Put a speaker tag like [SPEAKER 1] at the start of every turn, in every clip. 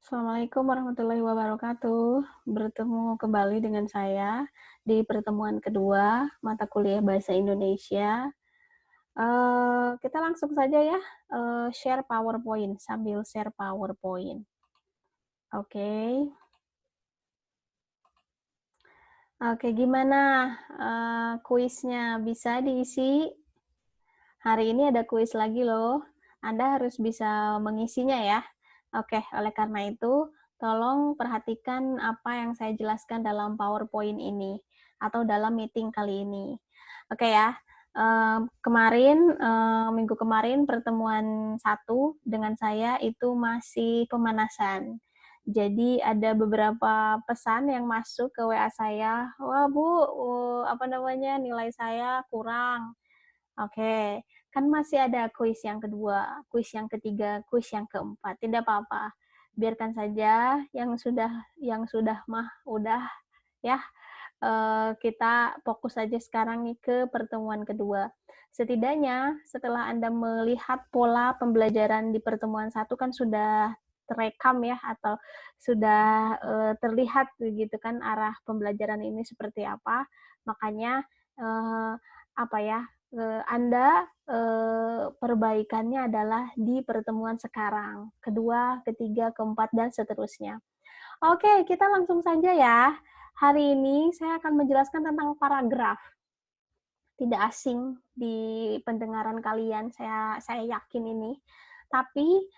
[SPEAKER 1] Assalamualaikum warahmatullahi wabarakatuh. Bertemu kembali dengan saya di pertemuan kedua mata kuliah Bahasa Indonesia. Kita langsung saja ya, share PowerPoint, sambil share PowerPoint. Oke. Oke, gimana, kuisnya? Bisa diisi? Hari ini ada kuis lagi loh. Anda harus bisa mengisinya ya. Oke, oleh karena itu, tolong perhatikan apa yang saya jelaskan dalam PowerPoint ini atau dalam meeting kali ini. Oke ya, minggu kemarin pertemuan 1 dengan saya itu masih pemanasan. Jadi ada beberapa pesan yang masuk ke WA saya, "Wah Bu, nilai saya kurang." Oke, kan masih ada kuis yang kedua, kuis yang ketiga, kuis yang keempat. Tidak apa-apa, biarkan saja yang sudah mah udah ya. Kita fokus saja sekarang nih ke pertemuan kedua. Setidaknya setelah Anda melihat pola pembelajaran di pertemuan 1 kan sudah terekam ya atau sudah terlihat begitu kan arah pembelajaran ini seperti apa. Makanya eh, apa ya Anda perbaikannya adalah di pertemuan sekarang, kedua, ketiga, keempat, dan seterusnya. Oke, kita langsung saja ya. Hari ini saya akan menjelaskan tentang paragraf. Tidak asing di pendengaran kalian, saya yakin ini. Tapi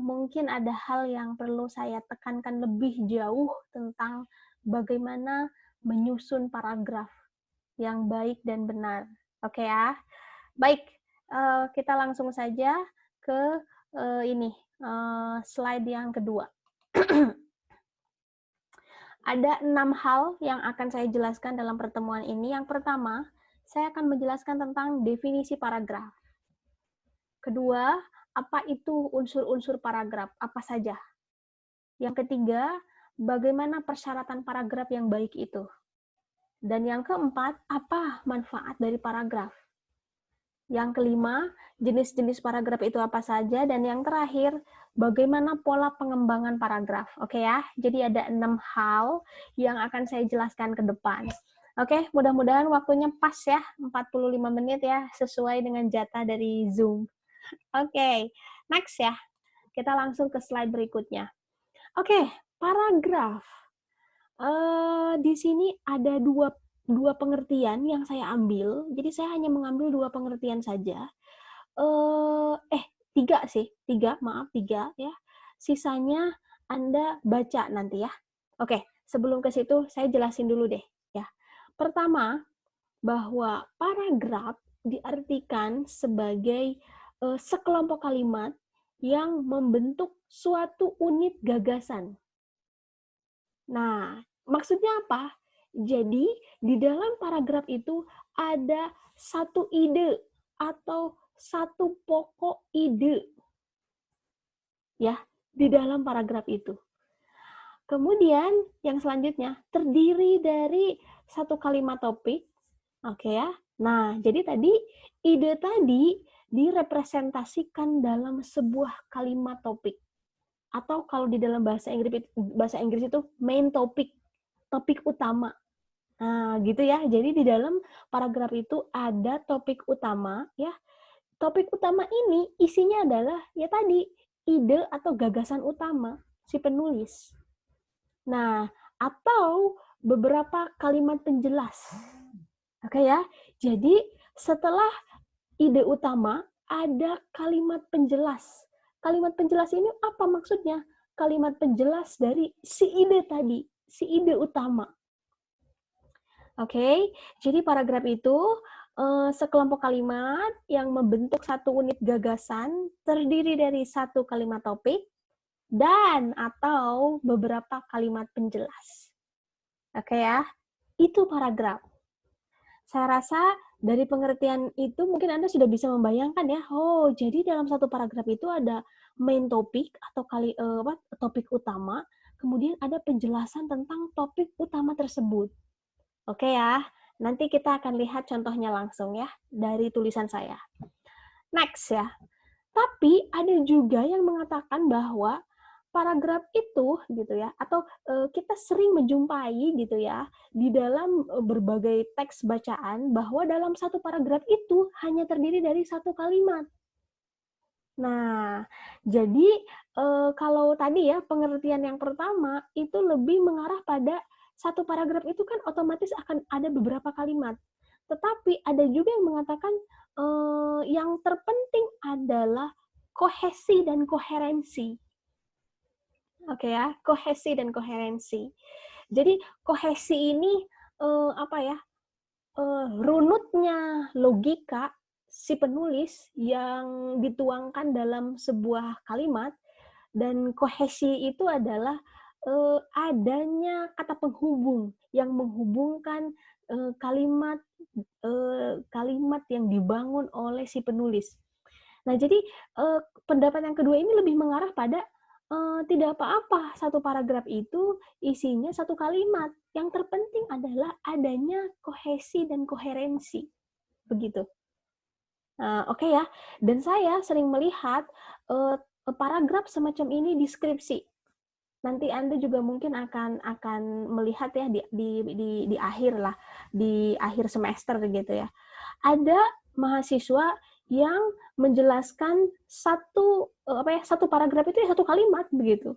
[SPEAKER 1] mungkin ada hal yang perlu saya tekankan lebih jauh tentang bagaimana menyusun paragraf yang baik dan benar. Oke ya. Baik, kita langsung saja ke slide yang kedua. Ada 6 hal yang akan saya jelaskan dalam pertemuan ini. Yang pertama, saya akan menjelaskan tentang definisi paragraf. Kedua, apa itu unsur-unsur paragraf? Apa saja? Yang ketiga, bagaimana persyaratan paragraf yang baik itu? Dan yang keempat, apa manfaat dari paragraf? Yang kelima, jenis-jenis paragraf itu apa saja? Dan yang terakhir, bagaimana pola pengembangan paragraf? Oke ya, jadi ada 6 hal yang akan saya jelaskan ke depan. Oke, mudah-mudahan waktunya pas ya, 45 menit ya, sesuai dengan jatah dari Zoom. Oke, next ya. Kita langsung ke slide berikutnya. Oke, paragraf. Di sini ada dua pengertian yang saya ambil. Jadi saya hanya mengambil 2 pengertian saja. Tiga sih, tiga ya. Sisanya Anda baca nanti ya. Oke, sebelum ke situ saya jelasin dulu deh ya. Pertama, bahwa paragraf diartikan sebagai sekelompok kalimat yang membentuk suatu unit gagasan. Nah, maksudnya apa? Jadi, di dalam paragraf itu ada satu ide atau satu pokok ide ya di dalam paragraf itu. Kemudian yang selanjutnya terdiri dari satu kalimat topik. Oke ya. Nah, jadi tadi ide tadi direpresentasikan dalam sebuah kalimat topik. Atau kalau di dalam bahasa Inggris itu main topik, topik utama. Nah, gitu ya. Jadi di dalam paragraf itu ada topik utama ya. Topik utama ini isinya adalah ya tadi ide atau gagasan utama si penulis. Nah, atau beberapa kalimat penjelas. Oke ya. Jadi setelah ide utama ada kalimat penjelas. Kalimat penjelas ini apa maksudnya? Kalimat penjelas dari si ide tadi, si ide utama. Oke, jadi paragraf itu sekelompok kalimat yang membentuk satu unit gagasan terdiri dari satu kalimat topik dan atau beberapa kalimat penjelas. Oke ya, itu paragraf. Saya rasa dari pengertian itu mungkin Anda sudah bisa membayangkan ya, oh jadi dalam satu paragraf itu ada main topik atau topik utama, kemudian ada penjelasan tentang topik utama tersebut. Oke ya, nanti kita akan lihat contohnya langsung ya dari tulisan saya. Next ya. Tapi ada juga yang mengatakan bahwa paragraf itu gitu ya, atau kita sering menjumpai gitu ya di dalam berbagai teks bacaan bahwa dalam satu paragraf itu hanya terdiri dari satu kalimat. Nah, jadi kalau tadi ya pengertian yang pertama itu lebih mengarah pada satu paragraf itu kan otomatis akan ada beberapa kalimat. Tetapi ada juga yang mengatakan yang terpenting adalah kohesi dan koherensi. Oke ya, kohesi dan koherensi. Jadi kohesi ini apa ya? Runutnya logika si penulis yang dituangkan dalam sebuah kalimat, dan kohesi itu adalah adanya kata penghubung yang menghubungkan kalimat kalimat yang dibangun oleh si penulis. Nah, jadi pendapat yang kedua ini lebih mengarah pada tidak apa-apa satu paragraf itu isinya satu kalimat. Yang terpenting adalah adanya kohesi dan koherensi. Begitu. Oke ya. Dan saya sering melihat paragraf semacam ini di skripsi. Nanti Anda juga mungkin akan melihat ya di akhir lah, di akhir semester gitu ya. Ada mahasiswa yang menjelaskan satu paragraf itu ya satu kalimat begitu.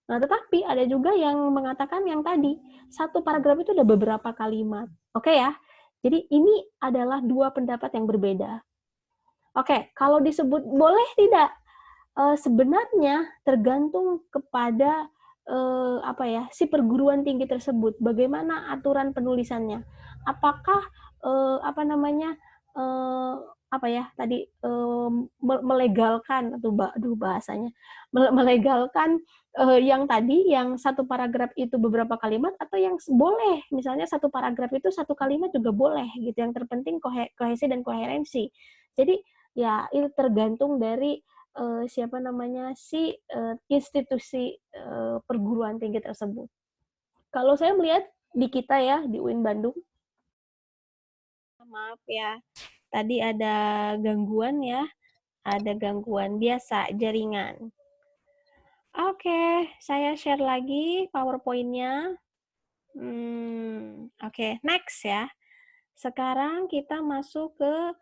[SPEAKER 1] Nah, tetapi ada juga yang mengatakan yang tadi, satu paragraf itu ada beberapa kalimat. Oke ya. Jadi ini adalah dua pendapat yang berbeda. Oke, kalau disebut boleh tidak? Sebenarnya tergantung kepada si perguruan tinggi tersebut, bagaimana aturan penulisannya. Apakah melegalkan atau bahasanya melegalkan yang tadi yang satu paragraf itu beberapa kalimat, atau yang boleh misalnya satu paragraf itu satu kalimat juga boleh gitu. Yang terpenting kohesi dan koherensi. Jadi ya itu tergantung dari institusi perguruan tinggi tersebut. Kalau saya melihat di kita ya di UIN Bandung, maaf ya, tadi ada gangguan ya, ada gangguan biasa jaringan. Oke, saya share lagi PowerPoint-nya. Oke, next ya. Sekarang kita masuk ke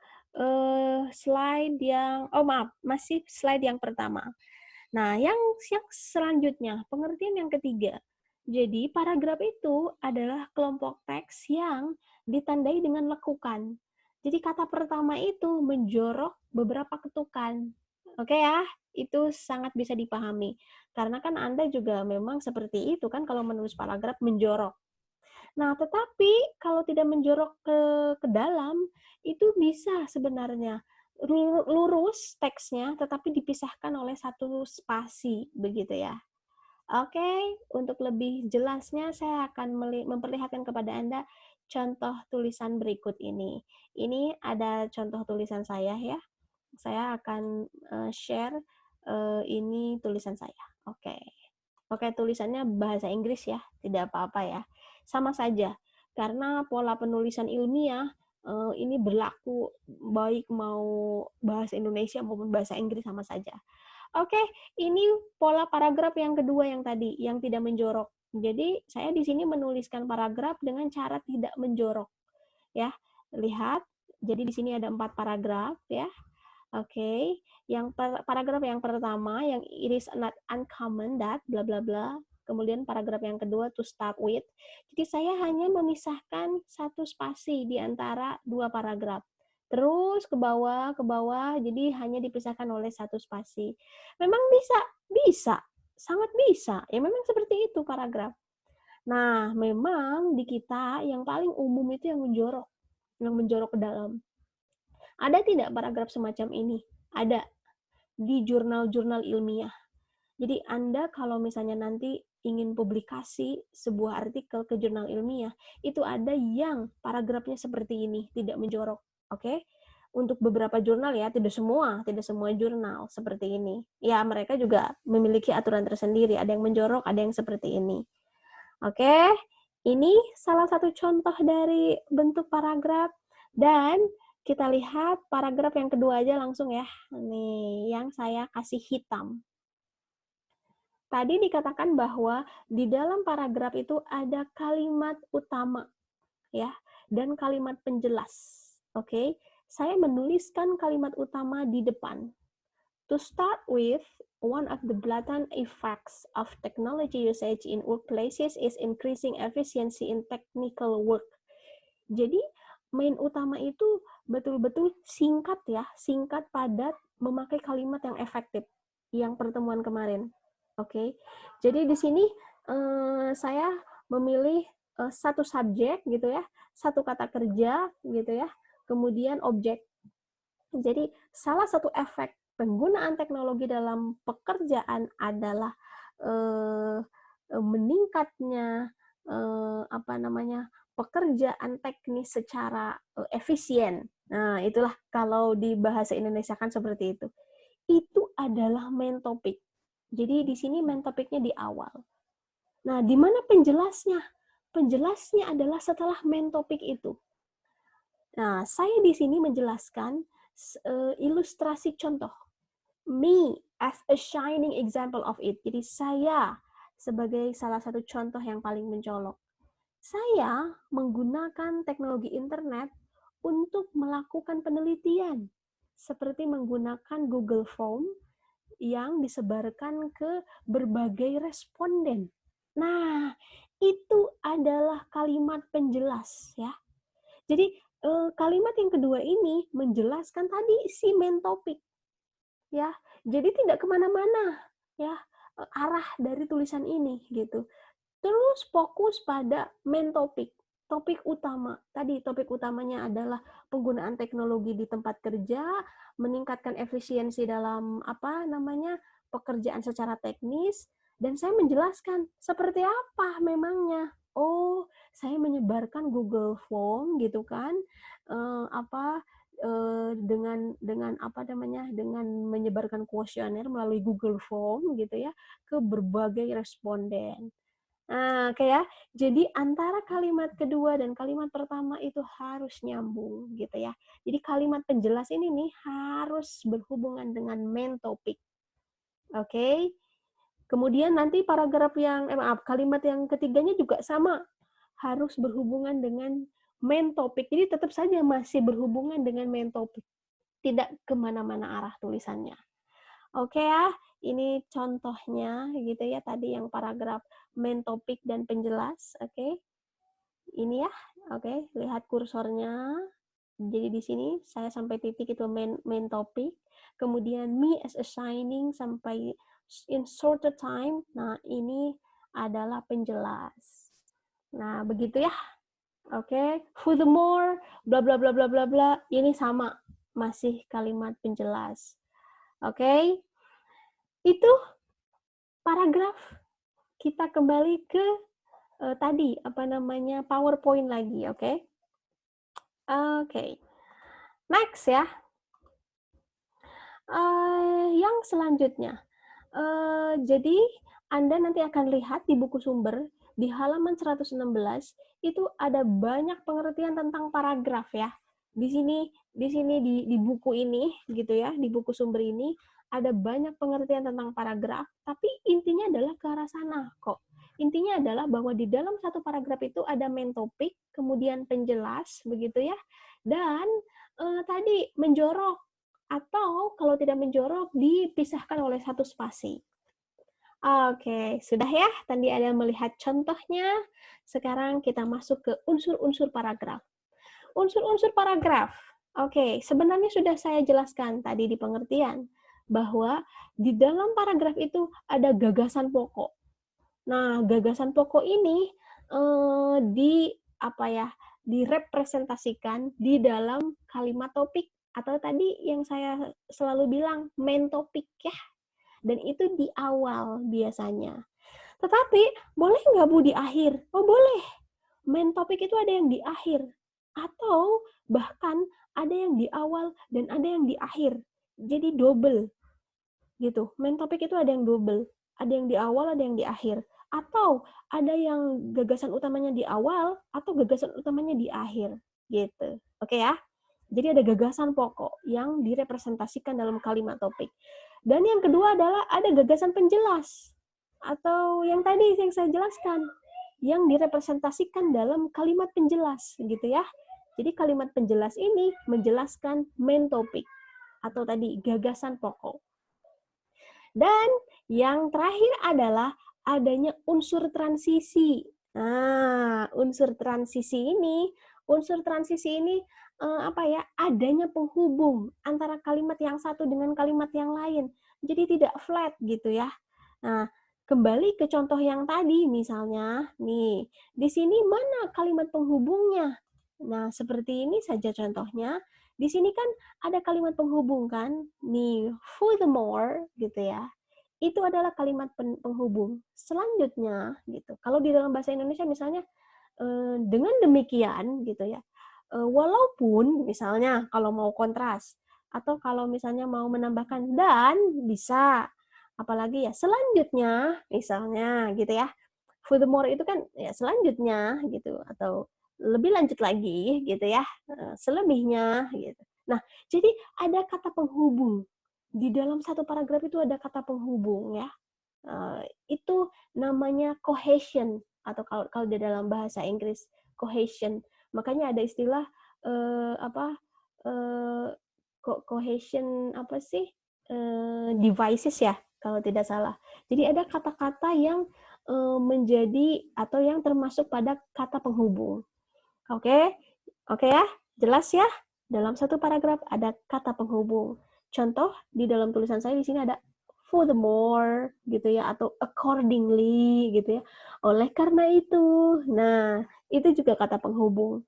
[SPEAKER 1] slide yang, masih slide yang pertama. Nah, yang selanjutnya, pengertian yang ketiga. Jadi, paragraf itu adalah kelompok teks yang ditandai dengan lekukan. Jadi, kata pertama itu menjorok beberapa ketukan. Oke ya, itu sangat bisa dipahami. Karena kan Anda juga memang seperti itu kan kalau menulis paragraf menjorok. Nah, tetapi kalau tidak menjorok ke dalam, itu bisa sebenarnya lurus teksnya, tetapi dipisahkan oleh satu spasi, begitu ya. Oke, untuk lebih jelasnya saya akan memperlihatkan kepada Anda contoh tulisan berikut ini. Ini ada contoh tulisan saya ya. Saya akan share ini tulisan saya. Oke. Oke, tulisannya bahasa Inggris ya, tidak apa-apa ya. Sama saja, karena pola penulisan ilmiah ini berlaku baik mau bahasa Indonesia maupun bahasa Inggris sama saja. Oke, ini pola paragraf yang kedua yang tadi, yang tidak menjorok. Jadi, saya di sini menuliskan paragraf dengan cara tidak menjorok. Ya, lihat. Jadi, di sini ada 4 paragraf ya. Oke, yang paragraf yang pertama yang it is not uncommon that bla bla bla. Kemudian paragraf yang kedua to start with. Jadi saya hanya memisahkan satu spasi di antara dua paragraf. Terus ke bawah, jadi hanya dipisahkan oleh satu spasi. Memang bisa, sangat bisa. Ya memang seperti itu paragraf. Nah, memang di kita yang paling umum itu yang menjorok ke dalam. Ada tidak paragraf semacam ini? Ada di jurnal-jurnal ilmiah. Jadi Anda kalau misalnya nanti ingin publikasi sebuah artikel ke jurnal ilmiah, itu ada yang paragrafnya seperti ini, tidak menjorok. Oke? Untuk beberapa jurnal ya, tidak semua jurnal seperti ini. Ya, mereka juga memiliki aturan tersendiri, ada yang menjorok, ada yang seperti ini. Oke? Ini salah satu contoh dari bentuk paragraf, dan kita lihat paragraf yang kedua aja langsung ya. Nih, yang saya kasih hitam. tadi dikatakan bahwa di dalam paragraf itu ada kalimat utama, ya, dan kalimat penjelas. Oke, saya menuliskan kalimat utama di depan. To start with, one of the blatant effects of technology usage in workplaces is increasing efficiency in technical work. Jadi, main utama itu betul-betul singkat ya, singkat, padat, memakai kalimat yang efektif. Yang pertemuan kemarin. Oke. Jadi di sini saya memilih satu subjek gitu ya, satu kata kerja gitu ya, kemudian objek. Jadi salah satu efek penggunaan teknologi dalam pekerjaan adalah meningkatnya pekerjaan teknis secara efisien. Nah, itulah kalau di bahasa Indonesia kan seperti itu. Itu adalah main topik. Jadi di sini main topiknya di awal. Nah, di mana penjelasnya? Penjelasnya adalah setelah main topik itu. Nah, saya di sini menjelaskan ilustrasi contoh. Me as a shining example of it. Jadi saya sebagai salah satu contoh yang paling mencolok. Saya menggunakan teknologi internet untuk melakukan penelitian, seperti menggunakan Google Form yang disebarkan ke berbagai responden. Nah, itu adalah kalimat penjelas ya. Jadi kalimat yang kedua ini menjelaskan tadi si main topik ya. Jadi tidak kemana-mana ya arah dari tulisan ini gitu. Terus fokus pada main topik, topik utama. Tadi topik utamanya adalah penggunaan teknologi di tempat kerja, meningkatkan efisiensi dalam pekerjaan secara teknis, dan saya menjelaskan seperti apa memangnya. Oh, saya menyebarkan Google Form gitu kan, dengan menyebarkan kuesioner melalui Google Form gitu ya ke berbagai responden. Nah, kayak jadi antara kalimat kedua dan kalimat pertama itu harus nyambung gitu ya. Jadi kalimat penjelas ini nih harus berhubungan dengan main topik. Oke. Kemudian nanti kalimat yang ketiganya juga sama, harus berhubungan dengan main topik. Jadi tetap saja masih berhubungan dengan main topik. Tidak kemana-mana arah tulisannya. Oke ya, ini contohnya gitu ya, tadi yang paragraf main topik dan penjelas. Oke. Ini ya. Oke, lihat kursornya. Jadi di sini saya sampai titik itu main topik. Kemudian me as a shining sampai in shorter time. Nah, ini adalah penjelas. Nah, begitu ya. Oke. Furthermore, bla bla bla bla bla bla. Ini sama, masih kalimat penjelas. Oke. Itu paragraf. Kita kembali ke tadi PowerPoint lagi, oke? Oke. Next ya. Yang selanjutnya. Jadi Anda nanti akan lihat di buku sumber di halaman 116 itu ada banyak pengertian tentang paragraf ya. Di sini di buku ini gitu ya, di buku sumber ini ada banyak pengertian tentang paragraf, tapi intinya adalah ke arah sana kok. Intinya adalah bahwa di dalam satu paragraf itu ada main topik, kemudian penjelas begitu ya. Dan tadi menjorok atau kalau tidak menjorok dipisahkan oleh satu spasi. Oke, sudah ya? Tadi Anda melihat contohnya. Sekarang kita masuk ke unsur-unsur paragraf. Unsur-unsur paragraf. Oke, sebenarnya sudah saya jelaskan tadi di pengertian bahwa di dalam paragraf itu ada gagasan pokok. Nah, gagasan pokok ini direpresentasikan di dalam kalimat topik atau tadi yang saya selalu bilang main topik ya. Dan itu di awal biasanya. Tetapi boleh nggak Bu di akhir? Oh boleh. Main topik itu ada yang di akhir. Atau bahkan ada yang di awal dan ada yang di akhir. Jadi double. Gitu. Main topik itu ada yang double. Ada yang di awal, ada yang di akhir. Atau ada yang gagasan utamanya di awal atau gagasan utamanya di akhir. Gitu. Oke ya? Jadi ada gagasan pokok yang direpresentasikan dalam kalimat topik. Dan yang kedua adalah ada gagasan penjelas. atau yang tadi yang saya jelaskan, yang direpresentasikan dalam kalimat penjelas gitu ya. Jadi kalimat penjelas ini menjelaskan main topik atau tadi gagasan pokok. Dan yang terakhir adalah adanya unsur transisi. Nah, unsur transisi ini apa ya? Adanya penghubung antara kalimat yang satu dengan kalimat yang lain. Jadi tidak flat gitu ya. Nah, kembali ke contoh yang tadi misalnya, nih, di sini mana kalimat penghubungnya? Nah, seperti ini saja contohnya. Di sini kan ada kalimat penghubung kan? Nih, furthermore gitu ya. Itu adalah kalimat penghubung. Selanjutnya gitu. Kalau di dalam bahasa Indonesia misalnya dengan demikian gitu ya. Walaupun misalnya kalau mau kontras atau kalau misalnya mau menambahkan dan bisa, apalagi ya selanjutnya misalnya gitu ya. Furthermore itu kan ya selanjutnya gitu atau lebih lanjut lagi gitu ya. Selebihnya gitu. Nah, jadi ada kata penghubung. Di dalam satu paragraf itu ada kata penghubung ya. Itu namanya cohesion atau kalau di dalam bahasa Inggris cohesion. Makanya ada istilah apa cohesion apa sih devices ya kalau tidak salah. Jadi ada kata-kata yang menjadi atau yang termasuk pada kata penghubung. Oke, oke ya, jelas ya. Dalam satu paragraf ada kata penghubung. Contoh di dalam tulisan saya di sini ada furthermore gitu ya atau accordingly gitu ya. Oleh karena itu. Nah, itu juga kata penghubung.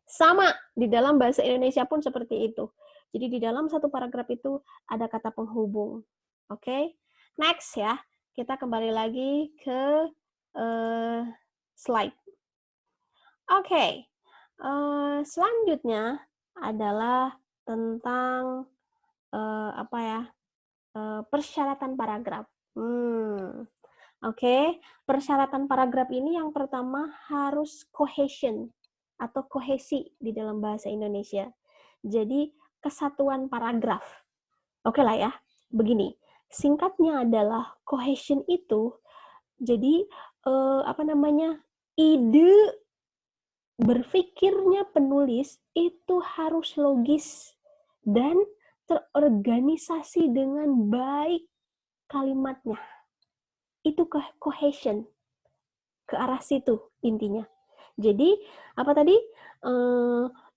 [SPEAKER 1] Sama di dalam bahasa Indonesia pun seperti itu. Jadi di dalam satu paragraf itu ada kata penghubung. Oke. Next ya. Kita kembali lagi ke slide. Oke. Selanjutnya adalah tentang apa ya? Persyaratan paragraf. Oke. Persyaratan paragraf ini yang pertama harus cohesion atau kohesi di dalam bahasa Indonesia. Jadi kesatuan paragraf. Oke lah ya. Begini, singkatnya adalah cohesion itu jadi apa namanya? Ide berpikirnya penulis itu harus logis dan terorganisasi dengan baik kalimatnya. Itu cohesion, ke arah situ intinya. Jadi, apa tadi?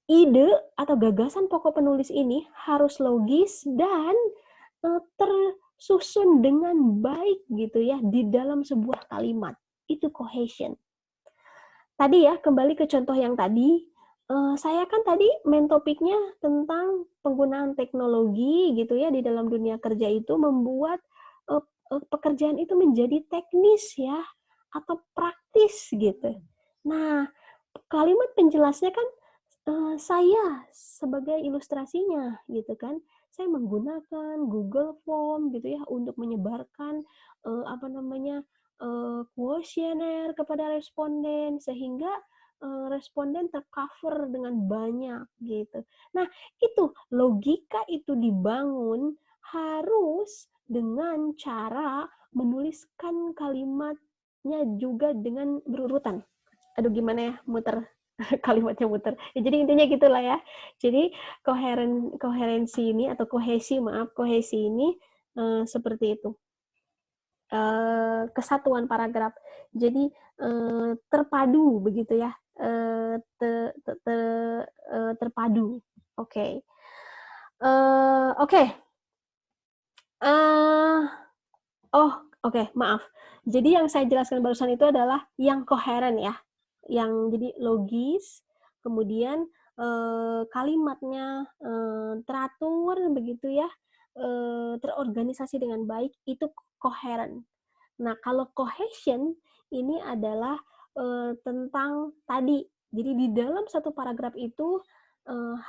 [SPEAKER 1] Ide atau gagasan pokok penulis ini harus logis dan tersusun dengan baik gitu ya di dalam sebuah kalimat. Itu cohesion. Tadi ya, kembali ke contoh yang tadi, saya kan tadi main topiknya tentang penggunaan teknologi gitu ya di dalam dunia kerja itu membuat pekerjaan itu menjadi teknis ya atau praktis gitu. Nah, kalimat penjelasnya kan saya sebagai ilustrasinya gitu kan. Saya menggunakan Google Form gitu ya untuk menyebarkan apa namanya kuesioner kepada responden sehingga responden tercover dengan banyak gitu. Nah, itu logika itu dibangun harus dengan cara menuliskan kalimatnya juga dengan berurutan. Aduh gimana ya muter kalimatnya muter. Ya, jadi intinya gitulah ya. Jadi koherensi ini atau kohesi ini seperti itu. Kesatuan paragraf. Jadi terpadu begitu ya. Terpadu. Oke. Oke. Oke, maaf. Jadi yang saya jelaskan barusan itu adalah yang koheren ya. Yang jadi logis, kemudian kalimatnya teratur begitu ya, terorganisasi dengan baik, itu koheren. Nah, kalau cohesion ini adalah tentang tadi. Jadi di dalam satu paragraf itu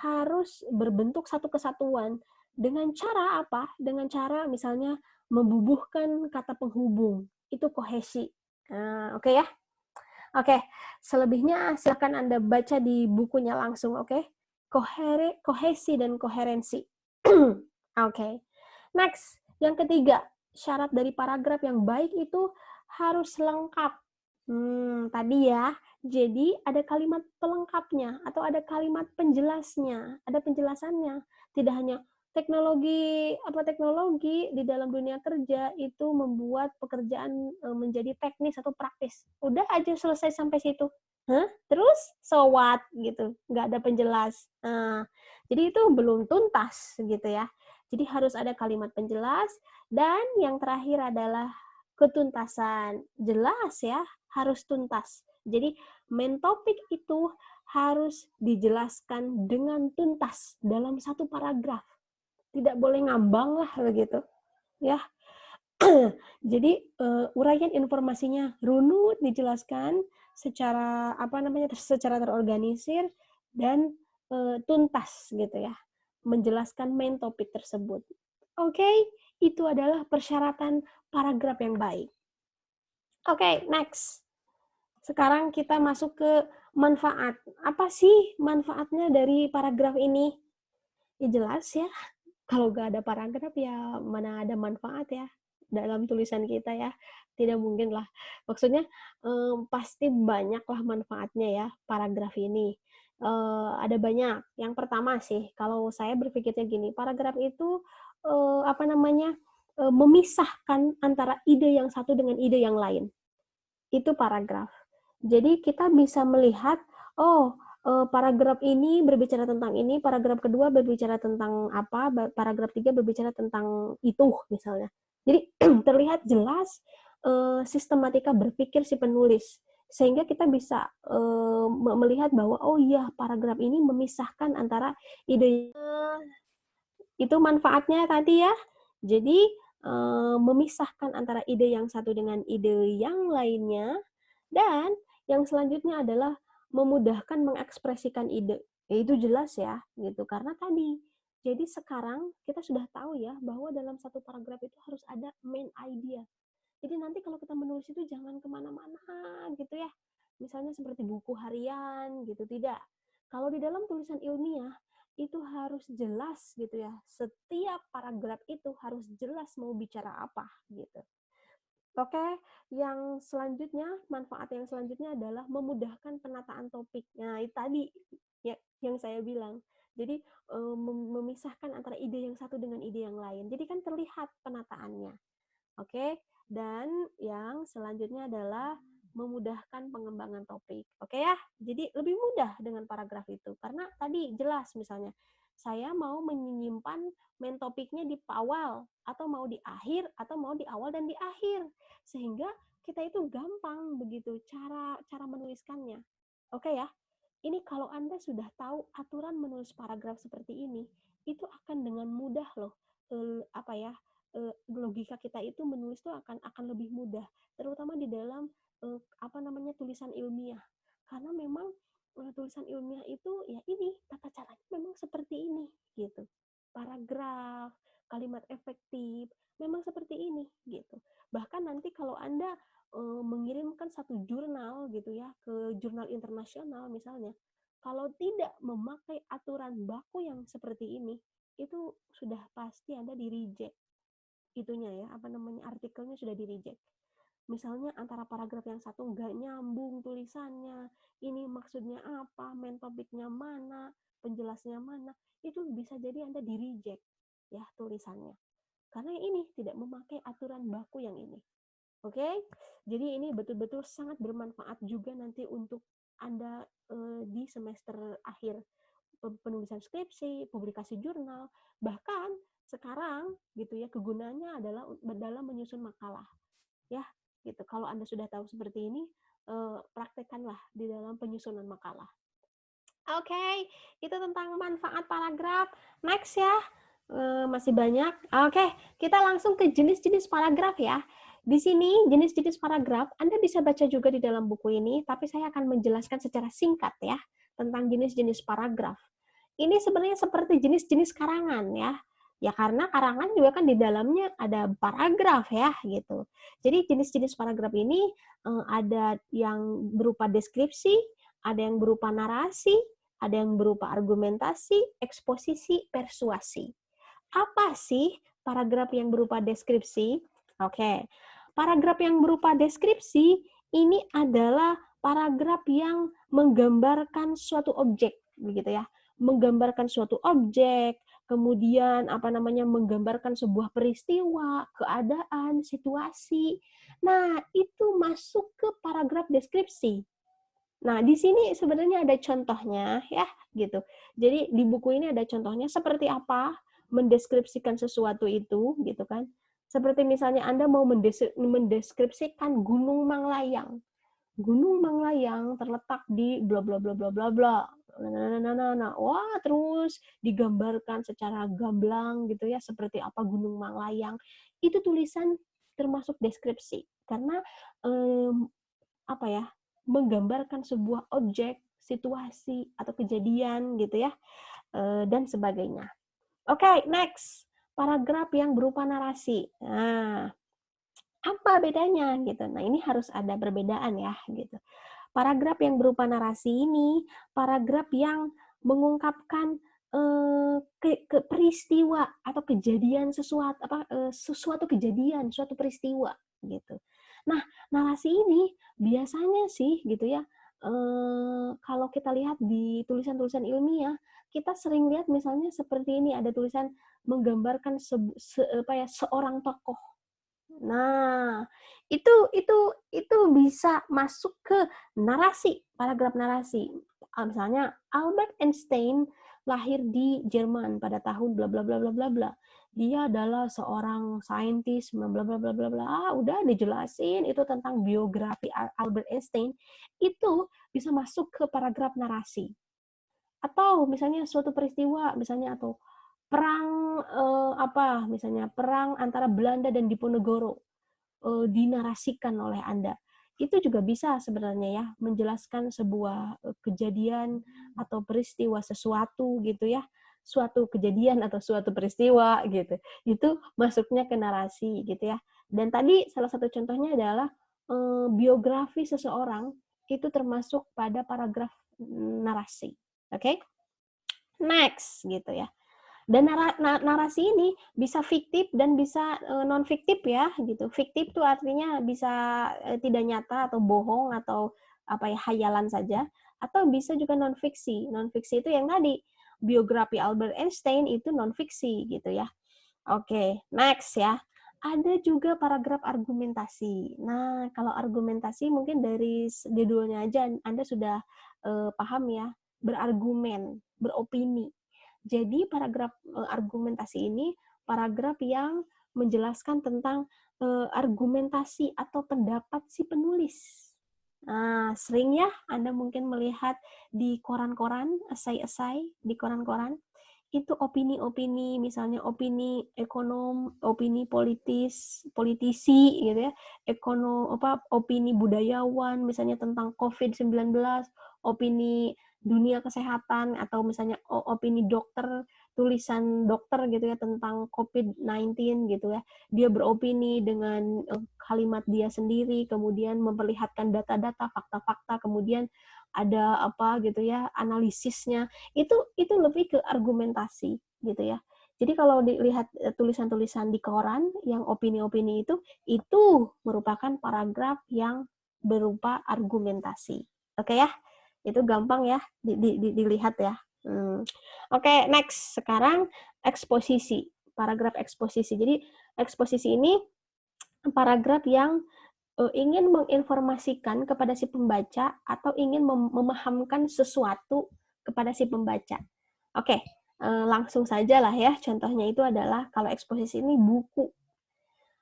[SPEAKER 1] harus berbentuk satu kesatuan. Dengan cara apa? Dengan cara misalnya membubuhkan kata penghubung. Itu kohesi. Oke ya? Oke, selebihnya silakan Anda baca di bukunya langsung, oke? Kohesi dan koherensi. Oke. Next, yang ketiga. syarat dari paragraf yang baik itu harus lengkap. Tadi ya. Jadi ada kalimat pelengkapnya atau ada kalimat penjelasnya, ada penjelasannya. Tidak hanya teknologi di dalam dunia kerja itu membuat pekerjaan menjadi teknis atau praktis. Udah aja selesai sampai situ. Terus so what gitu, nggak ada penjelas. Nah, jadi itu belum tuntas gitu ya. Jadi harus ada kalimat penjelas dan yang terakhir adalah ketuntasan. Jelas ya, harus tuntas. Jadi main topik itu harus dijelaskan dengan tuntas dalam satu paragraf. Tidak boleh ngambang lah begitu. Ya. Jadi uraian informasinya runut dijelaskan secara secara terorganisir dan tuntas gitu ya. Menjelaskan main topik tersebut. Oke, itu adalah persyaratan paragraf yang baik. Oke, next. Sekarang kita masuk ke manfaat. Apa sih manfaatnya dari paragraf ini? Ya jelas ya, kalau nggak ada paragraf ya mana ada manfaat ya dalam tulisan kita ya. Tidak mungkin lah. Maksudnya pasti banyak lah manfaatnya ya paragraf ini. Ada banyak. Yang pertama sih, kalau saya berpikirnya gini, paragraf itu memisahkan antara ide yang satu dengan ide yang lain. Itu paragraf. Jadi kita bisa melihat, paragraf ini berbicara tentang ini, paragraf kedua berbicara tentang apa, paragraf 3 berbicara tentang itu misalnya. Jadi terlihat jelas sistematika berpikir si penulis, sehingga kita bisa melihat bahwa oh iya paragraf ini memisahkan antara ide. Itu manfaatnya tadi ya. Jadi memisahkan antara ide yang satu dengan ide yang lainnya, dan yang selanjutnya adalah memudahkan mengekspresikan ide. Ya, itu jelas ya, gitu. Karena tadi, jadi sekarang kita sudah tahu ya bahwa dalam satu paragraf itu harus ada main idea. Jadi nanti kalau kita menulis itu jangan kemana-mana gitu ya. Misalnya seperti buku harian gitu, tidak. Kalau di dalam tulisan ilmiah itu harus jelas gitu ya. Setiap paragraf itu harus jelas mau bicara apa gitu. Oke, yang selanjutnya, manfaat yang selanjutnya adalah memudahkan penataan topik. Nah, itu tadi ya yang saya bilang. Jadi memisahkan antara ide yang satu dengan ide yang lain. Jadi kan terlihat penataannya. Oke, dan yang selanjutnya adalah memudahkan pengembangan topik. Oke ya, jadi lebih mudah dengan paragraf itu. Karena tadi jelas misalnya, saya mau menyimpan main topiknya di awal, atau mau di akhir, atau mau di awal dan di akhir. Sehingga kita itu gampang begitu cara menuliskannya. Oke ya, ini kalau Anda sudah tahu aturan menulis paragraf seperti ini, itu akan dengan mudah loh logika kita itu menulis tuh akan lebih mudah, terutama di dalam tulisan ilmiah. Karena memang tulisan ilmiah itu ya ini tata caranya memang seperti ini gitu. Paragraf, kalimat efektif, memang seperti ini gitu. Bahkan nanti kalau Anda mengirimkan satu jurnal gitu ya ke jurnal internasional misalnya, kalau tidak memakai aturan baku yang seperti ini, itu sudah pasti Anda di-reject itunya ya, artikelnya sudah di-reject. Misalnya antara paragraf yang satu nggak nyambung tulisannya, ini maksudnya apa, main topiknya mana, penjelasnya mana, itu bisa jadi Anda di-reject ya tulisannya. Karena ini tidak memakai aturan baku yang ini. Oke? Jadi ini betul-betul sangat bermanfaat juga nanti untuk Anda di semester akhir penulisan skripsi, publikasi jurnal, bahkan sekarang gitu ya kegunaannya adalah dalam menyusun makalah. Ya, gitu. Kalau Anda sudah tahu seperti ini, praktekkanlah di dalam penyusunan makalah. Oke, itu tentang manfaat paragraf. Next ya, masih banyak. Oke, kita langsung ke jenis-jenis paragraf ya. Di sini jenis-jenis paragraf Anda bisa baca juga di dalam buku ini, tapi saya akan menjelaskan secara singkat ya tentang jenis-jenis paragraf. Ini sebenarnya seperti jenis-jenis karangan ya. Ya karena karangan juga kan di dalamnya ada paragraf ya gitu. Jadi jenis-jenis paragraf ini ada yang berupa deskripsi, ada yang berupa narasi, ada yang berupa argumentasi, eksposisi, persuasi. Apa sih paragraf yang berupa deskripsi? Oke, paragraf yang berupa deskripsi ini adalah paragraf yang menggambarkan suatu objek, begitu ya. Menggambarkan suatu objek, kemudian menggambarkan sebuah peristiwa, keadaan, situasi. Nah, itu masuk ke paragraf deskripsi. Nah, di sini sebenarnya ada contohnya ya, gitu. Jadi di buku ini ada contohnya seperti apa mendeskripsikan sesuatu itu, gitu kan. Seperti misalnya Anda mau mendeskripsikan Gunung Manglayang. Gunung Manglayang terletak di bla bla bla bla bla bla. Nah, wah, terus digambarkan secara gamblang gitu ya, seperti apa Gunung Manglayang. Itu tulisan termasuk deskripsi karena apa ya, menggambarkan sebuah objek, situasi atau kejadian gitu ya, dan sebagainya. Oke, next. Paragraf yang berupa narasi. Nah, apa bedanya gitu? Nah, ini harus ada perbedaan ya gitu. Paragraf yang berupa narasi ini paragraf yang mengungkapkan peristiwa atau kejadian sesuatu kejadian, suatu peristiwa gitu. Nah, narasi ini biasanya sih gitu ya, kalau kita lihat di tulisan-tulisan ilmiah, kita sering lihat misalnya seperti ini ada tulisan menggambarkan seorang tokoh. Nah, itu bisa masuk ke narasi, paragraf narasi. Misalnya Albert Einstein lahir di Jerman pada tahun bla bla bla bla bla bla. Dia adalah seorang saintis bla bla bla bla bla bla. Udah dijelasin itu tentang biografi Albert Einstein. Itu bisa masuk ke paragraf narasi. Atau misalnya suatu peristiwa misalnya atau perang misalnya perang antara Belanda dan Diponegoro dinarasikan oleh Anda. Itu juga bisa sebenarnya ya menjelaskan sebuah kejadian atau peristiwa sesuatu gitu ya, suatu kejadian atau suatu peristiwa gitu. Itu masuknya ke narasi gitu ya. Dan tadi salah satu contohnya adalah biografi seseorang itu termasuk pada paragraf narasi. Oke? Next gitu ya. Dan narasi ini bisa fiktif dan bisa non fiktif ya gitu. Fiktif itu artinya bisa tidak nyata atau bohong atau hayalan saja, atau bisa juga non fiksi. Non fiksi itu yang tadi biografi Albert Einstein itu non fiksi gitu ya. Oke, next ya. Ada juga paragraf argumentasi. Nah, kalau argumentasi mungkin dari judulnya aja Anda sudah paham ya, berargumen, beropini. Jadi paragraf argumentasi ini paragraf yang menjelaskan tentang argumentasi atau pendapat si penulis. Nah, sering ya Anda mungkin melihat di koran-koran, esai-esai di koran-koran, itu opini-opini, misalnya opini ekonom, opini politisi gitu ya, opini budayawan, misalnya tentang COVID-19, opini dunia kesehatan, atau misalnya opini dokter, tulisan dokter gitu ya tentang COVID-19 gitu ya. Dia beropini dengan kalimat dia sendiri, kemudian memperlihatkan data-data, fakta-fakta, kemudian ada gitu ya, analisisnya. Itu lebih ke argumentasi gitu ya. Jadi kalau dilihat tulisan-tulisan di koran yang opini-opini itu merupakan paragraf yang berupa argumentasi. Oke ya? Itu gampang ya dilihat ya. Oke, next. Sekarang eksposisi. Paragraf eksposisi. Jadi eksposisi ini paragraf yang ingin menginformasikan kepada si pembaca atau ingin memahamkan sesuatu kepada si pembaca. Oke, langsung saja lah ya. Contohnya itu adalah kalau eksposisi ini buku.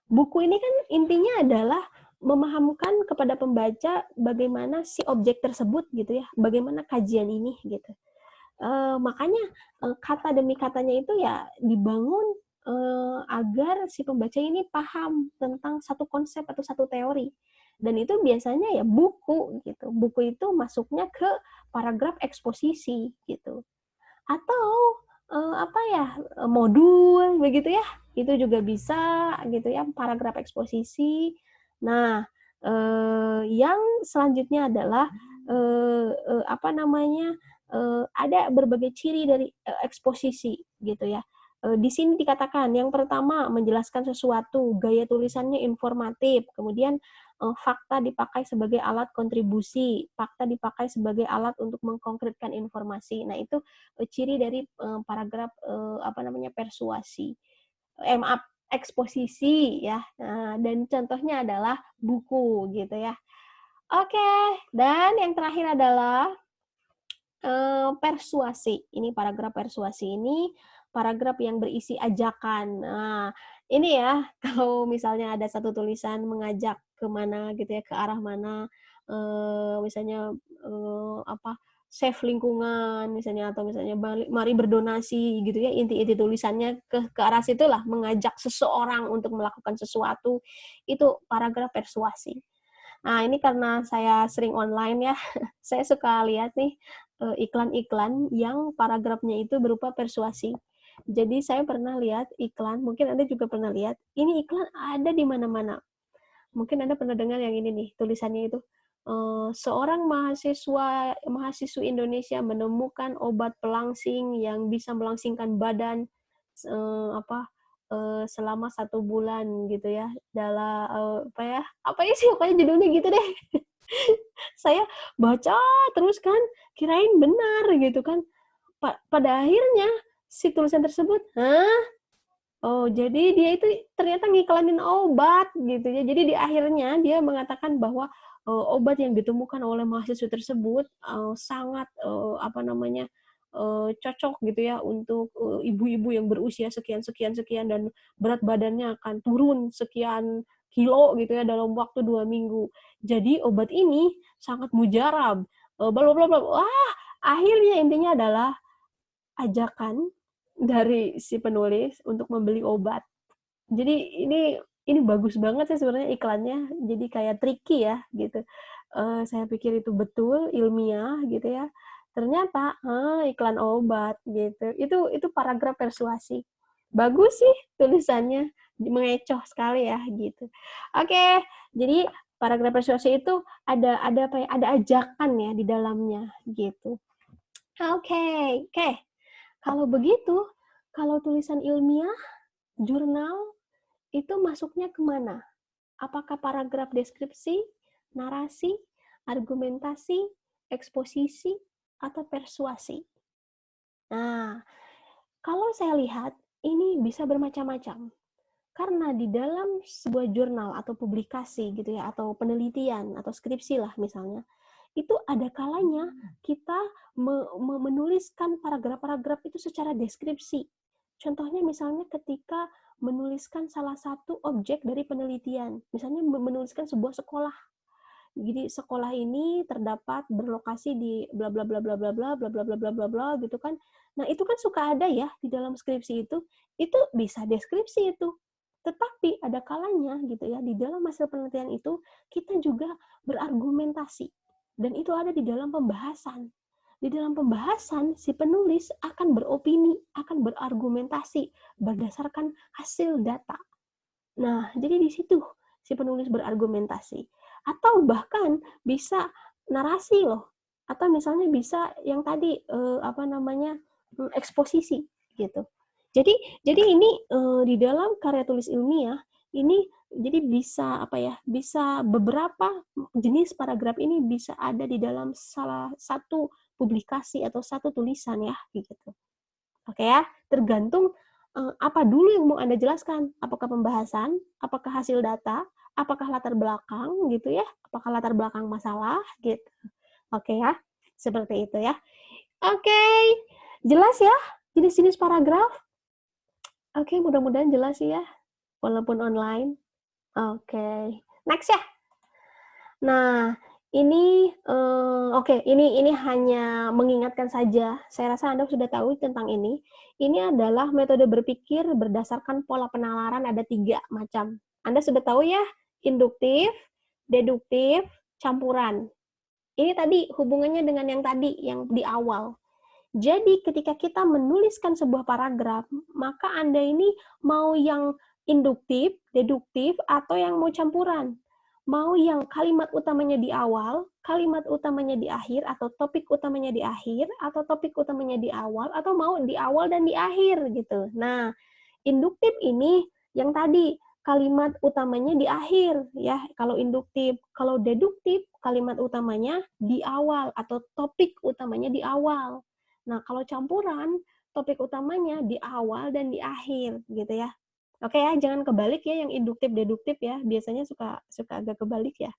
[SPEAKER 1] Buku ini kan intinya adalah memahamkan kepada pembaca bagaimana si objek tersebut gitu ya, bagaimana kajian ini gitu. Makanya kata demi katanya itu ya dibangun agar si pembaca ini paham tentang satu konsep atau satu teori. Dan itu biasanya ya buku gitu. Buku itu masuknya ke paragraf eksposisi gitu. Atau modul begitu ya. Itu juga bisa gitu ya, paragraf eksposisi. Nah, yang selanjutnya adalah ada berbagai ciri dari eksposisi gitu ya. Di sini dikatakan yang pertama menjelaskan sesuatu, gaya tulisannya informatif, kemudian fakta dipakai sebagai alat kontribusi, fakta dipakai sebagai alat untuk mengkonkretkan informasi. Nah, itu ciri dari paragraf persuasi. Maaf, eksposisi ya. Nah, dan contohnya adalah buku gitu ya. Oke, dan yang terakhir adalah persuasi. Ini paragraf persuasi ini paragraf yang berisi ajakan. Nah, ini ya kalau misalnya ada satu tulisan mengajak ke mana gitu ya, ke arah mana, misalnya save lingkungan misalnya atau misalnya mari berdonasi gitu ya, inti-inti tulisannya ke arah situlah, mengajak seseorang untuk melakukan sesuatu, itu paragraf persuasi. Nah, ini karena saya sering online ya, saya suka lihat nih iklan-iklan yang paragrafnya itu berupa persuasi. Jadi saya pernah lihat iklan, mungkin Anda juga pernah lihat, ini iklan ada di mana-mana. Mungkin Anda pernah dengar yang ini nih, tulisannya itu, seorang mahasiswi Indonesia menemukan obat pelangsing yang bisa melangsingkan badan, selama 1 bulan gitu ya, apa ya sih pokoknya judulnya gitu deh. Saya baca terus kan, kirain benar gitu kan. Pada akhirnya si tulisan tersebut, hah? Oh, jadi dia itu ternyata ngiklanin obat gitu ya. Jadi di akhirnya dia mengatakan bahwa obat yang ditemukan oleh mahasiswa tersebut sangat cocok gitu ya untuk ibu-ibu yang berusia sekian sekian sekian dan berat badannya akan turun sekian kilo gitu ya dalam waktu 2 minggu. Jadi obat ini sangat mujarab. Bla bla bla. Wah, akhirnya intinya adalah ajakan dari si penulis untuk membeli obat. Jadi ini bagus banget sih sebenarnya iklannya. Jadi kayak tricky ya gitu. Saya pikir itu betul ilmiah gitu ya. Ternyata iklan obat gitu. Itu paragraf persuasi. Bagus sih tulisannya, mengecoh sekali ya gitu. Oke, jadi paragraf persuasi itu ada apa ya? Ada ajakan ya di dalamnya gitu. Oke. Kalau begitu, kalau tulisan ilmiah, jurnal, itu masuknya kemana? Apakah paragraf deskripsi, narasi, argumentasi, eksposisi, atau persuasi? Nah, kalau saya lihat, ini bisa bermacam-macam. Karena di dalam sebuah jurnal atau publikasi gitu ya, atau penelitian, atau skripsi lah misalnya, itu ada kalanya kita menuliskan paragraf-paragraf itu secara deskripsi. Contohnya misalnya ketika menuliskan salah satu objek dari penelitian, misalnya menuliskan sebuah sekolah. Jadi sekolah ini terdapat berlokasi di bla bla bla bla bla bla bla bla bla bla bla bla gitu kan. Nah, itu kan suka ada ya di dalam skripsi itu bisa deskripsi itu. Tetapi ada kalanya gitu ya, di dalam hasil penelitian itu kita juga berargumentasi. Dan itu ada di dalam pembahasan. Di dalam pembahasan, si penulis akan beropini, akan berargumentasi berdasarkan hasil data. Nah, jadi di situ si penulis berargumentasi. Atau bahkan bisa narasi loh. Atau misalnya bisa yang tadi eksposisi gitu. Jadi ini di dalam karya tulis ilmiah ini jadi bisa beberapa jenis paragraf ini bisa ada di dalam salah satu publikasi atau satu tulisan ya gitu. Oke ya, tergantung apa dulu yang mau Anda jelaskan. Apakah pembahasan, apakah hasil data, apakah latar belakang gitu ya, apakah latar belakang masalah gitu. Oke ya, seperti itu ya. Oke, jelas ya jenis-jenis paragraf? Oke, mudah-mudahan jelas ya, walaupun online. Oke, next ya. Nah, ini ini hanya mengingatkan saja. Saya rasa Anda sudah tahu tentang ini. Ini adalah metode berpikir berdasarkan pola penalaran ada 3 macam. Anda sudah tahu ya, induktif, deduktif, campuran. Ini tadi hubungannya dengan yang tadi, yang di awal. Jadi ketika kita menuliskan sebuah paragraf, maka Anda ini mau yang induktif, deduktif, atau yang mau campuran. mau yang kalimat utamanya di awal, kalimat utamanya di akhir, atau topik utamanya di akhir, atau topik utamanya di awal, atau mau di awal dan di akhir gitu. Nah, induktif ini yang tadi kalimat utamanya di akhir ya kalau induktif. Kalau deduktif kalimat utamanya di awal atau topik utamanya di awal. Nah, kalau campuran topik utamanya di awal dan di akhir gitu ya. Oke ya, jangan kebalik ya yang induktif deduktif ya. Biasanya suka agak kebalik ya.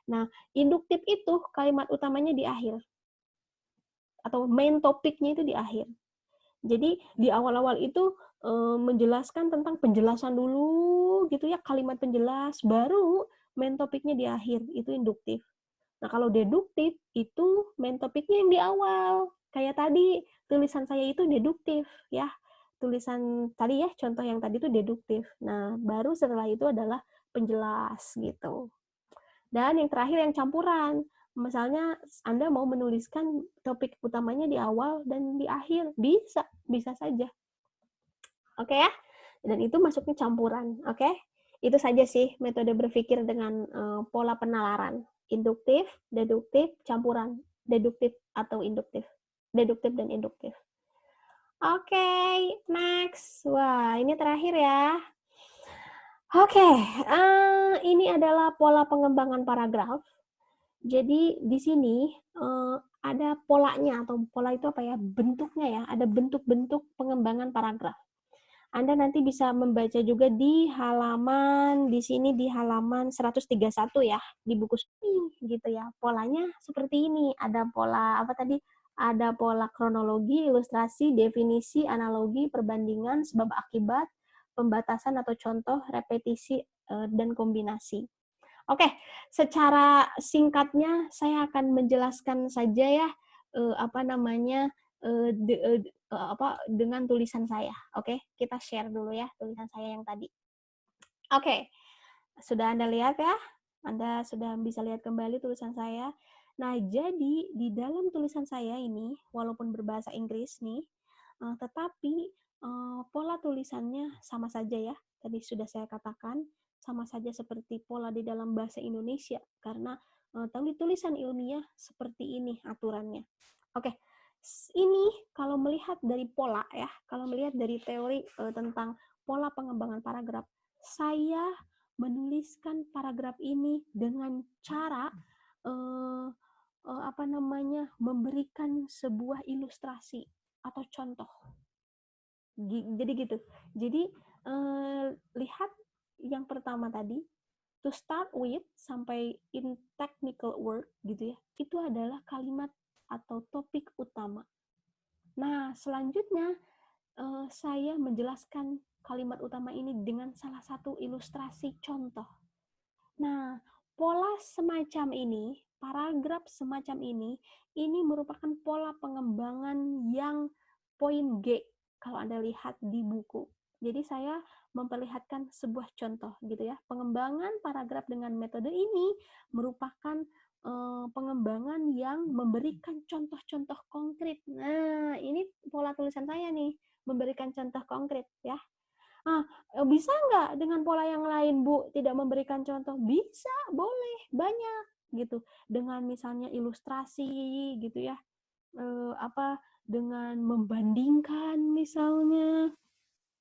[SPEAKER 1] Nah, induktif itu kalimat utamanya di akhir atau main topiknya itu di akhir. Jadi di awal-awal itu menjelaskan tentang penjelasan dulu gitu ya, kalimat penjelas, baru main topiknya di akhir, itu induktif. Nah, kalau deduktif itu main topiknya yang di awal. Kayak tadi tulisan saya itu deduktif ya. Tulisan tadi ya, contoh yang tadi itu deduktif. Nah, baru setelah itu adalah penjelas gitu. Dan yang terakhir yang campuran. Misalnya Anda mau menuliskan topik utamanya di awal dan di akhir, bisa saja. Oke ya? Dan itu masuknya campuran, oke? Itu saja sih metode berpikir dengan pola penalaran. Induktif, deduktif, campuran. Deduktif atau induktif. Deduktif dan induktif. Oke, next. Wah, ini terakhir ya. Oke, ini adalah pola pengembangan paragraf. Jadi di sini ada polanya atau pola itu apa ya? Bentuknya ya, ada bentuk-bentuk pengembangan paragraf. Anda nanti bisa membaca juga di halaman di sini di halaman 131 ya, di buku ini gitu ya. Polanya seperti ini. Ada pola apa tadi? Ada pola kronologi, ilustrasi, definisi, analogi, perbandingan, sebab akibat, pembatasan atau contoh, repetisi dan kombinasi. Oke, secara singkatnya saya akan menjelaskan saja ya apa namanya dengan tulisan saya. Oke, kita share dulu ya tulisan saya yang tadi. Oke, sudah Anda lihat ya? Anda sudah bisa lihat kembali tulisan saya. Nah, jadi di dalam tulisan saya ini, walaupun berbahasa Inggris nih, tetapi pola tulisannya sama saja ya. Tadi sudah saya katakan, sama saja seperti pola di dalam bahasa Indonesia, karena tulisan ilmiah seperti ini aturannya. Oke, ini kalau melihat dari pola ya, kalau melihat dari teori tentang pola pengembangan paragraf, saya menuliskan paragraf ini dengan cara memberikan sebuah ilustrasi atau contoh. Jadi gitu. Jadi lihat yang pertama tadi, to start with sampai in technical word gitu ya, itu adalah kalimat atau topik utama. Nah, selanjutnya saya menjelaskan kalimat utama ini dengan salah satu ilustrasi contoh. Nah, pola semacam ini, paragraf semacam ini merupakan pola pengembangan yang poin G kalau Anda lihat di buku. Jadi saya memperlihatkan sebuah contoh gitu ya. Pengembangan paragraf dengan metode ini merupakan pengembangan yang memberikan contoh-contoh konkret. Nah, ini pola tulisan saya nih, memberikan contoh konkret ya. Bisa nggak dengan pola yang lain, Bu, tidak memberikan contoh? Bisa, boleh, banyak gitu. Dengan misalnya ilustrasi gitu ya, dengan membandingkan misalnya,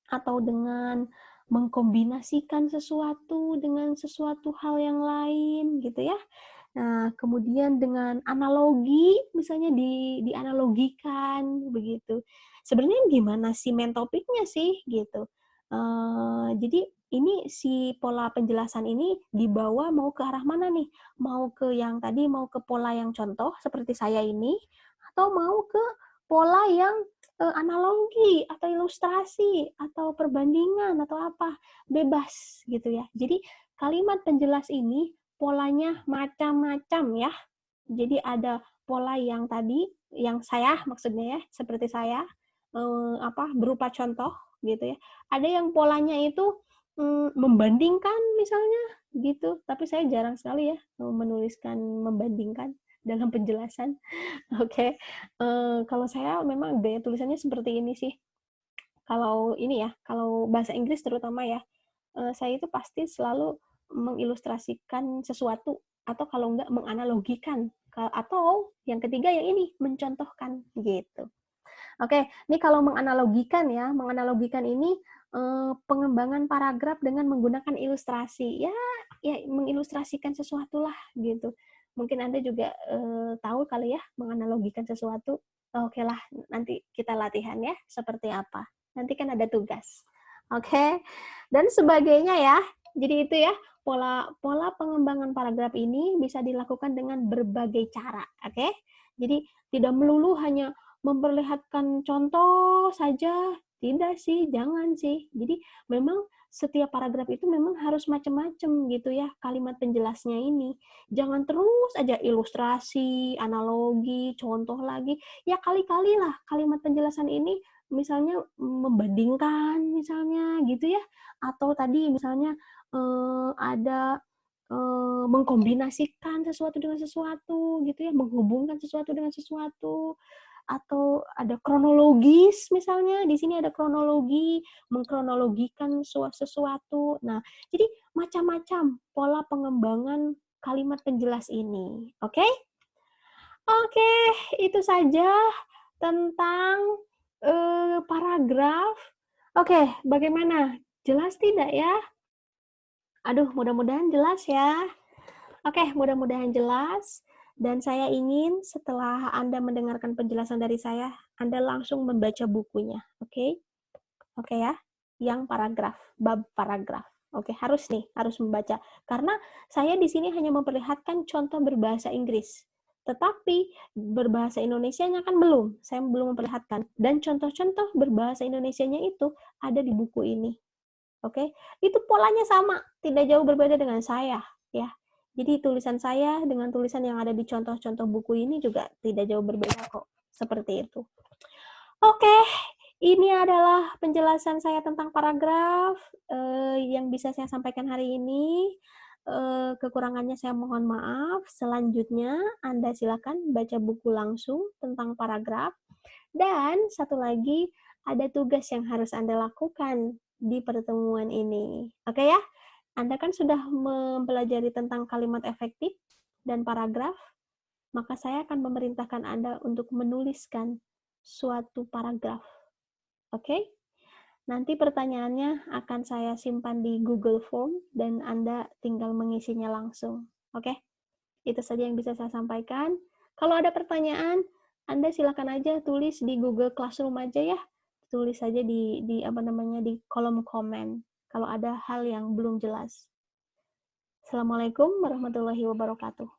[SPEAKER 1] atau dengan mengkombinasikan sesuatu dengan sesuatu hal yang lain gitu ya. Nah, kemudian dengan analogi, misalnya dianalogikan begitu. Sebenarnya gimana sih main topiknya sih gitu. Jadi ini si pola penjelasan ini dibawa mau ke arah mana nih? Mau ke yang tadi, mau ke pola yang contoh seperti saya ini, atau mau ke pola yang analogi atau ilustrasi atau perbandingan atau apa, bebas gitu ya. Jadi kalimat penjelas ini polanya macam-macam ya. Jadi ada pola yang tadi, yang saya maksudnya ya, seperti saya berupa contoh gitu ya. Ada yang polanya itu membandingkan misalnya gitu, tapi saya jarang sekali ya menuliskan membandingkan dalam penjelasan. Oke, kalau saya memang gaya tulisannya seperti ini sih. Kalau ini ya, kalau bahasa Inggris terutama ya, saya itu pasti selalu mengilustrasikan sesuatu, atau kalau enggak menganalogikan, atau yang ketiga yang ini, mencontohkan, gitu. Oke, ini kalau menganalogikan ya, menganalogikan ini pengembangan paragraf dengan menggunakan ilustrasi. Ya mengilustrasikan sesuatu lah gitu. Mungkin Anda juga tahu kali ya menganalogikan sesuatu. Oke lah, nanti kita latihan ya seperti apa. Nanti kan ada tugas. Oke. Dan sebagainya ya. Jadi itu ya, pola pengembangan paragraf ini bisa dilakukan dengan berbagai cara, oke? Jadi tidak melulu hanya memperlihatkan contoh saja, tidak sih, jangan sih. Jadi memang setiap paragraf itu memang harus macam-macam gitu ya kalimat penjelasnya ini. Jangan terus aja ilustrasi, analogi, contoh lagi. Ya kali-kali lah kalimat penjelasan ini misalnya membandingkan misalnya gitu ya. Atau tadi misalnya ada mengkombinasikan sesuatu dengan sesuatu gitu ya, menghubungkan sesuatu dengan sesuatu, atau ada kronologis misalnya, di sini ada kronologi, mengkronologikan sesuatu. Nah, jadi macam-macam pola pengembangan kalimat penjelas ini. Oke? Oke, itu saja tentang paragraf. Oke, bagaimana? Jelas tidak ya? Aduh, mudah-mudahan jelas ya. Oke, mudah-mudahan jelas. Dan saya ingin setelah Anda mendengarkan penjelasan dari saya, Anda langsung membaca bukunya. Oke? Oke ya? Yang paragraf, bab paragraf. Oke, harus nih, harus membaca. Karena saya di sini hanya memperlihatkan contoh berbahasa Inggris. Tetapi berbahasa Indonesianya kan belum. Saya belum memperlihatkan. Dan contoh-contoh berbahasa Indonesianya itu ada di buku ini. Oke, itu polanya sama, tidak jauh berbeda dengan saya, ya. Jadi tulisan saya dengan tulisan yang ada di contoh-contoh buku ini juga tidak jauh berbeda kok, seperti itu. Oke, ini adalah penjelasan saya tentang paragraf yang bisa saya sampaikan hari ini. Kekurangannya saya mohon maaf. Selanjutnya Anda silakan baca buku langsung tentang paragraf. Dan satu lagi, ada tugas yang harus Anda lakukan di pertemuan ini. Oke ya? Anda kan sudah mempelajari tentang kalimat efektif dan paragraf, maka saya akan memerintahkan Anda untuk menuliskan suatu paragraf. Oke? Nanti pertanyaannya akan saya simpan di Google Form dan Anda tinggal mengisinya langsung. Oke? Itu saja yang bisa saya sampaikan. Kalau ada pertanyaan, Anda silakan aja tulis di Google Classroom aja ya. Tulis saja di apa namanya di kolom komen kalau ada hal yang belum jelas. Assalamualaikum warahmatullahi wabarakatuh.